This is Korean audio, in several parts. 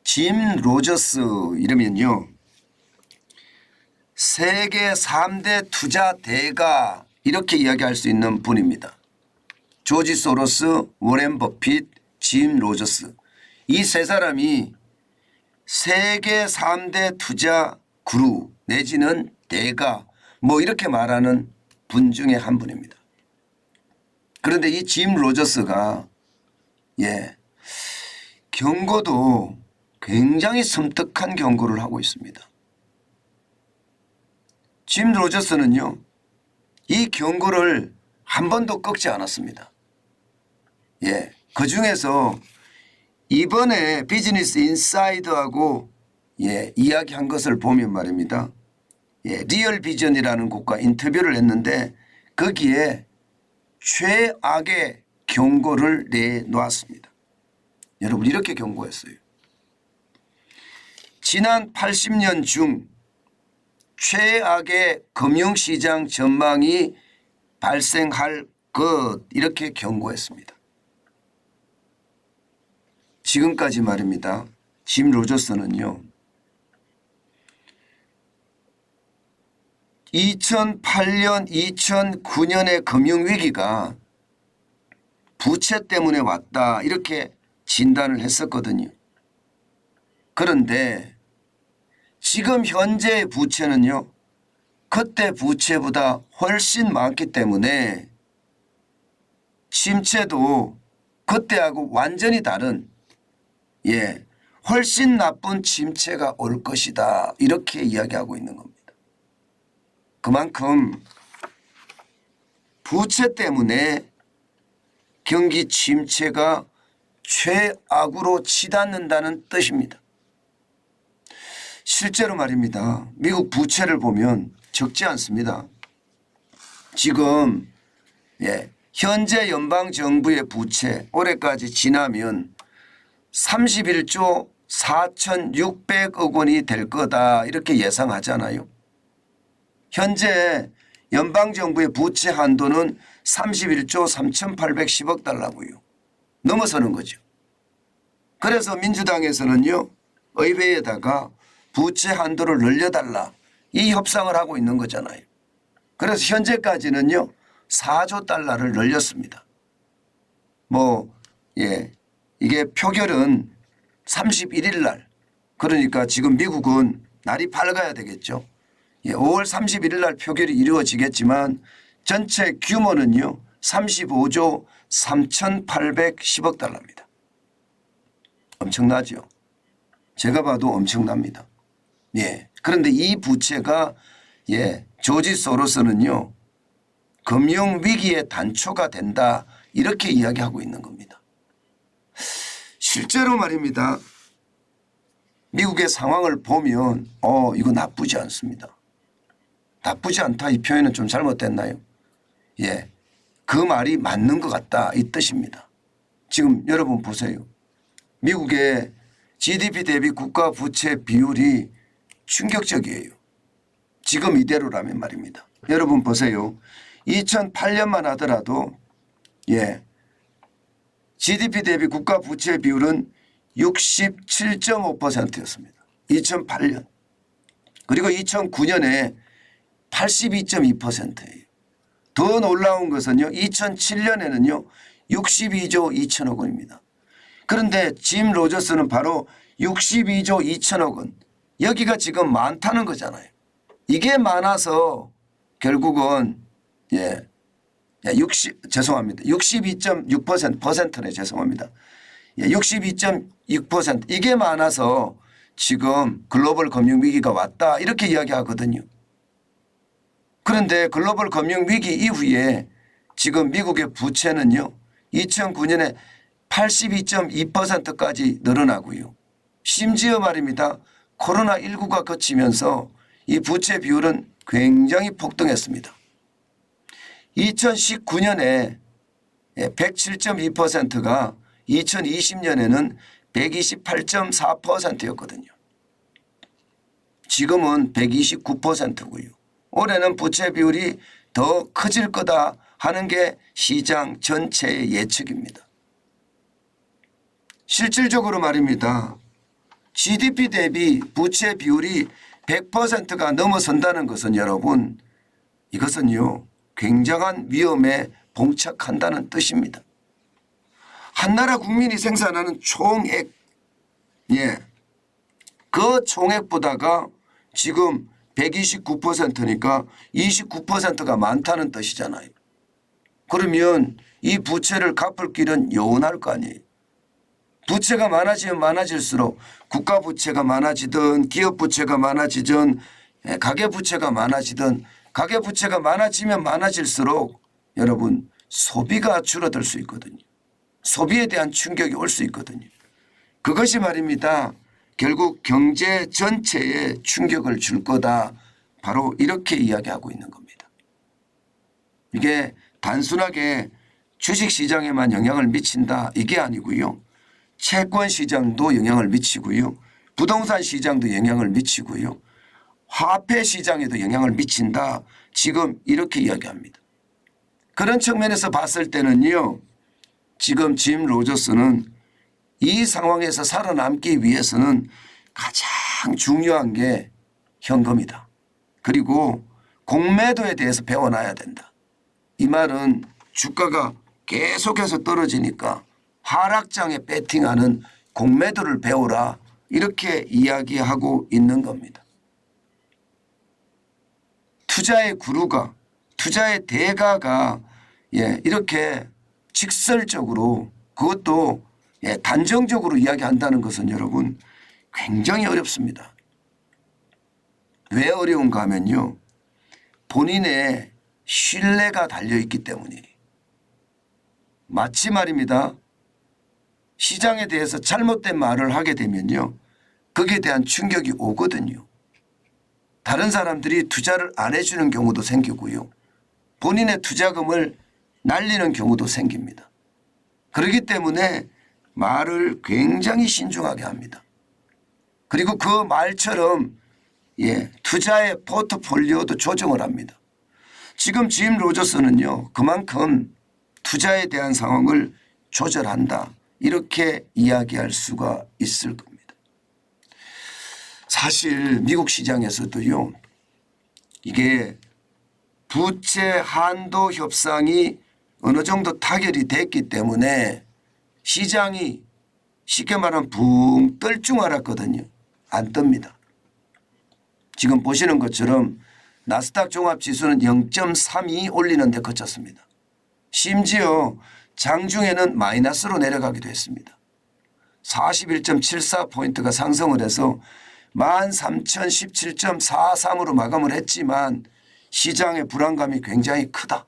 짐 로저스 이러면요, 세계 3대 투자 대가 이렇게 이야기할 수 있는 분입니다. 조지 소로스, 워렌 버핏, 짐 로저스, 이 세 사람이 세계 3대 투자 구루 내지는 대가 뭐 이렇게 말하는 분 중에 한 분입니다. 그런데 이 짐 로저스가 경고도 굉장히 섬뜩한 경고를 하고 있습니다. 짐 로저스는요, 이 경고를 한 번도 꺾지 않았습니다. 그 중에서 이번에 비즈니스 인사이드하고 이야기한 것을 보면 말입니다. 리얼 비전이라는 곳과 인터뷰를 했는데 거기에 최악의 경고를 내놓았습니다. 여러분, 이렇게 경고했어요. 지난 80년 중 최악의 금융시장 전망이 발생할 것, 이렇게 경고했습니다. 지금까지 말입니다. 짐 로저스는요, 2008년, 2009년의 금융위기가 부채 때문에 왔다, 이렇게 진단을 했었거든요. 그런데 지금 현재의 부채는요, 그때 부채보다 훨씬 많기 때문에 침체도 그때하고 완전히 다른 훨씬 나쁜 침체가 올 것이다, 이렇게 이야기하고 있는 겁니다. 그만큼 부채 때문에 경기 침체가 최악으로 치닫는다는 뜻입니다. 실제로 말입니다. 미국 부채를 보면 적지 않습니다. 지금 현재 연방정부의 부채 올해까지 지나면 31조 4,600억 원이 될 거다, 이렇게 예상하잖아요. 현재 연방정부의 부채 한도는 31조 3,810억 달러고요. 넘어서는 거죠. 그래서 민주당에서는요, 의회에다가 부채 한도를 늘려달라, 이 협상을 하고 있는 거잖아요. 그래서 현재까지는요 4조 달러를 늘렸습니다. 이게 표결은 31일 날, 그러니까 지금 미국은 날이 밝아야 되겠죠. 5월 31일 날 표결이 이루어지겠지만 전체 규모는요 35조 3,810억 달러입니다. 엄청나죠. 제가 봐도 엄청납니다. 그런데 이 부채가 조지 소로스는요, 금융위기의 단초가 된다, 이렇게 이야기하고 있는 겁니다. 실제로 말입니다. 미국의 상황을 보면 이거 나쁘지 않습니다. 나쁘지 않다, 이 표현은 좀 잘못됐나요? 그 말이 맞는 것 같다, 이 뜻입니다. 지금 여러분 보세요. 미국의 GDP 대비 국가 부채 비율이 충격적이에요. 지금 이대로라면 말입니다. 여러분 보세요. 2008년만 하더라도 GDP 대비 국가 부채 비율은 67.5%였습니다. 2008년. 그리고 2009년에 82.2%예요. 더 놀라운 것은요, 2007년에는요 62조 2천억 원입니다. 그런데 짐 로저스는 바로 62조 2천억 원, 여기가 지금 많다는 거잖아요. 이게 많아서 결국은 죄송합니다. 62.6%네, 죄송합니다. 62.6%, 이게 많아서 지금 글로벌 금융위기가 왔다, 이렇게 이야기하거든요. 그런데 글로벌 금융위기 이후에 지금 미국의 부채는요 2009년에 82.2%까지 늘어나고요. 심지어 말입니다. 코로나19가 거치면서 이 부채 비율은 굉장히 폭등했습니다. 2019년에 107.2%가 2020년에는 128.4%였거든요. 지금은 129%고요. 올해는 부채 비율이 더 커질 거다 하는 게 시장 전체의 예측입니다. 실질적으로 말입니다. GDP 대비 부채 비율이 100%가 넘어선다는 것은 여러분 이것은요 굉장한 위험에 봉착한다는 뜻입니다. 한 나라 국민이 생산하는 총액 그 총액보다가 지금 129%니까 29%가 많다는 뜻이잖아요. 그러면 이 부채를 갚을 길은 요원할 거 아니에요. 부채가 많아지면 많아질수록 국가 부채가 많아지든 기업 부채가 많아지든 가계 부채가 많아지든 가계 부채가 많아지면 많아질수록 여러분 소비가 줄어들 수 있거든요. 소비에 대한 충격이 올 수 있거든요. 그것이 말입니다. 결국 경제 전체에 충격을 줄 거다. 바로 이렇게 이야기하고 있는 겁니다. 이게 단순하게 주식시장에만 영향을 미친다 이게 아니고요. 채권 시장도 영향을 미치고요. 부동산 시장도 영향을 미치고요. 화폐 시장에도 영향을 미친다. 지금 이렇게 이야기합니다. 그런 측면에서 봤을 때는요. 지금 짐 로저스는 이 상황에서 살아남기 위해서는 가장 중요한 게 현금이다. 그리고 공매도에 대해서 배워놔야 된다. 이 말은 주가가 계속해서 떨어지니까 하락장에 배팅하는 공매도를 배우라 이렇게 이야기하고 있는 겁니다. 투자의 구루가 투자의 대가가 이렇게 직설적으로 그것도 단정적으로 이야기한다는 것은 여러분 굉장히 어렵습니다. 왜 어려운가 하면요. 본인의 신뢰가 달려있기 때문이에요. 마치 말입니다. 시장에 대해서 잘못된 말을 하게 되면요. 거기에 대한 충격이 오거든요. 다른 사람들이 투자를 안 해주는 경우도 생기고요. 본인의 투자금을 날리는 경우도 생깁니다. 그렇기 때문에 말을 굉장히 신중하게 합니다. 그리고 그 말처럼 투자의 포트폴리오도 조정을 합니다. 지금 짐 로저스는요. 그만큼 투자에 대한 상황을 조절한다. 이렇게 이야기할 수가 있을 겁니다. 사실 미국 시장에서도요. 이게 부채 한도 협상이 어느 정도 타결이 됐기 때문에 시장이 쉽게 말하면 붕 뜰 줄 알았거든요. 안 뜹니다. 지금 보시는 것처럼 나스닥 종합지수는 0.32 올리는 데 그쳤습니다. 심지어 장중에는 마이너스로 내려가기도 했습니다. 41.74포인트가 상승을 해서 13,017.43으로 마감을 했지만 시장의 불안감이 굉장히 크다.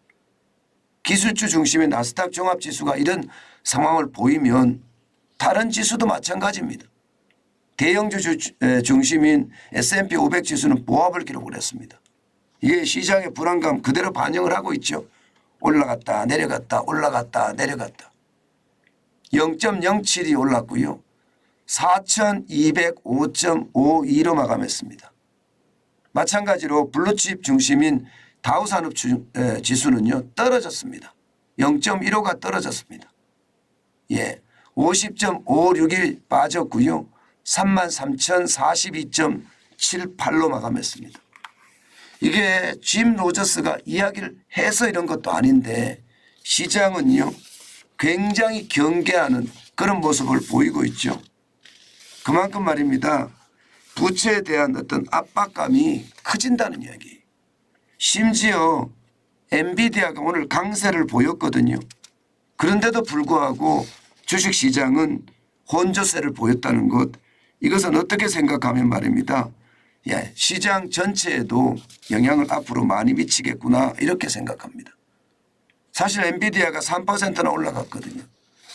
기술주 중심의 나스닥 종합지수가 이런 상황을 보이면 다른 지수도 마찬가지입니다. 대형주 중심인 S&P 500 지수는 보합을 기록을 했습니다. 이게 시장의 불안감 그대로 반영을 하고 있죠. 올라갔다 내려갔다 올라갔다 내려갔다. 0.07이 올랐고요. 4,205.52로 마감했습니다. 마찬가지로 블루칩 중심인 다우산업 지수는요 떨어졌습니다. 0.15가 떨어졌습니다. 50.56이 빠졌고요. 33,042.78로 마감했습니다. 이게 짐 로저스가 이야기를 해서 이런 것도 아닌데 시장은요 굉장히 경계하는 그런 모습을 보이고 있죠. 그만큼 말입니다. 부채에 대한 어떤 압박감이 커진다는 이야기. 심지어 엔비디아가 오늘 강세를 보였거든요. 그런데도 불구하고 주식시장은 혼조세를 보였다는 것. 이것은 어떻게 생각하면 말입니다. 시장 전체에도 영향을 앞으로 많이 미치겠구나 이렇게 생각합니다. 사실 엔비디아가 3%나 올라갔거든요.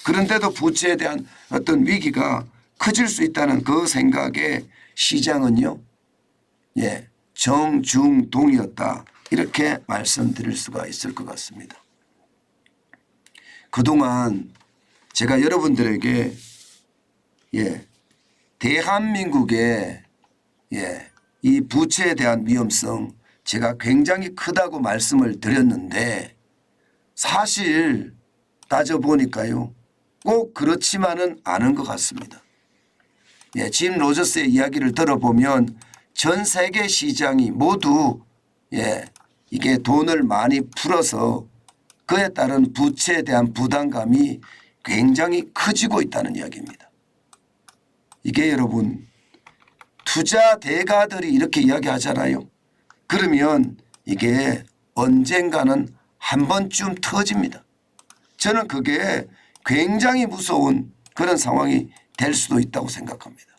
그런데도 부채에 대한 어떤 위기가 커질 수 있다는 그 생각에 시장은요. 정중동이었다. 이렇게 말씀드릴 수가 있을 것 같습니다. 그동안 제가 여러분들에게 대한민국의 이 부채에 대한 위험성 제가 굉장히 크다고 말씀을 드렸는데 사실 따져보니까요. 꼭 그렇지만은 않은 것 같습니다. 짐 로저스의 이야기를 들어보면 전 세계 시장이 모두 이게 돈을 많이 풀어서 그에 따른 부채에 대한 부담감이 굉장히 커지고 있다는 이야기입니다. 이게 여러분 투자 대가들이 이렇게 이야기하잖아요. 그러면 이게 언젠가는 한 번쯤 터집니다. 저는 그게 굉장히 무서운 그런 상황이 될 수도 있다고 생각합니다.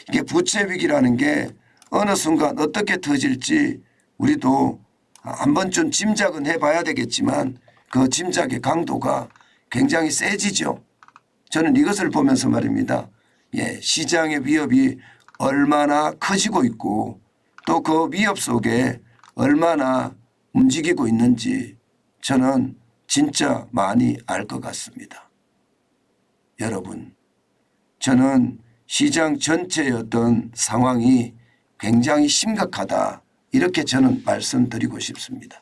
이게 부채 위기라는 게 어느 순간 어떻게 터질지 우리도 한 번쯤 짐작은 해봐야 되겠지만 그 짐작의 강도가 굉장히 세지죠. 저는 이것을 보면서 말입니다. 시장의 위협이 얼마나 커지고 있고 또 그 위협 속에 얼마나 움직이고 있는지 저는 진짜 많이 알 것 같습니다. 여러분, 저는 시장 전체의 어떤 상황이 굉장히 심각하다 이렇게 저는 말씀드리고 싶습니다.